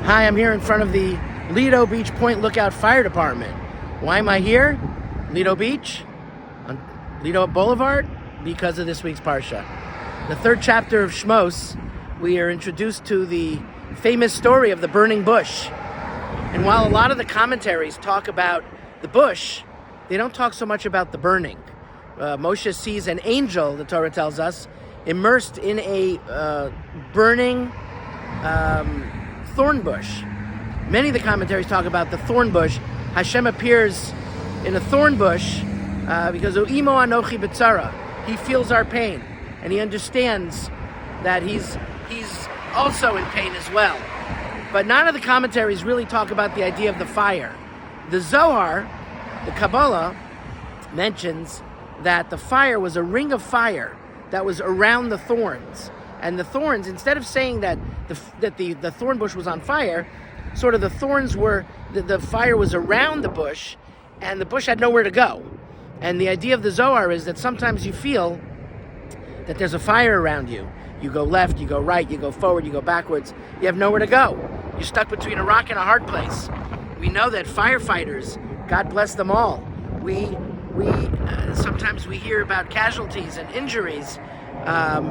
Hi, I'm here in front of the Lido Beach Point Lookout Fire Department. Why am I here? Lido Beach, on Lido Boulevard, because of this week's Parsha. The third chapter of Shmos, we are introduced to the famous story of the burning bush. And while a lot of the commentaries talk about the bush, they don't talk so much about the burning. Moshe sees an angel, the Torah tells us, immersed in a burning thorn bush. Many of the commentaries talk about the thorn bush. Hashem appears in a thorn bush because Imo Anochi B'tzara. He feels our pain, and he understands that he's also in pain as well. But none of the commentaries really talk about the idea of the fire. The Zohar, the Kabbalah, mentions that the fire was a ring of fire that was around the thorns. And the thorns, instead of saying that the thorn bush was on fire, sort of the thorns were, the fire was around the bush, and the bush had nowhere to go. And the idea of the Zohar is that sometimes you feel that there's a fire around you. You go left, you go right, you go forward, you go backwards. You have nowhere to go. You're stuck between a rock and a hard place. We know that firefighters, God bless them all, sometimes we hear about casualties and injuries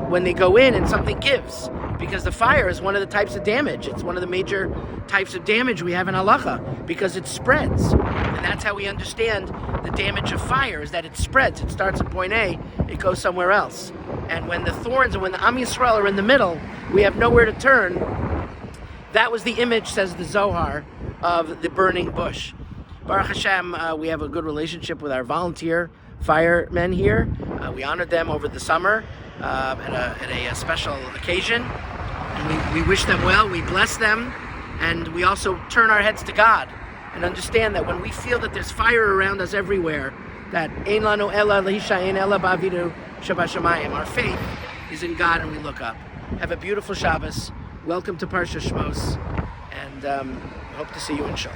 when they go in and something gives, because the fire is one of the types of damage. It's one of the major types of damage we have in halacha, because it spreads. And that's how we understand the damage of fire, is that it spreads. It starts at point A, it goes somewhere else. And when the thorns and when the Am Yisrael are in the middle, we have nowhere to turn. That was the image, says the Zohar, of the burning bush. Baruch Hashem, we have a good relationship with our volunteer firemen here. We honored them over the summer at a special occasion. And we wish them well, we bless them, and we also turn our heads to God and understand that when we feel that there's fire around us everywhere, that Ein lanu ela lehishayin ela ba'avidu shabashamayim. Our faith is in God, and we look up. Have a beautiful Shabbos. Welcome to Parsha Shmos, and hope to see you in Shul.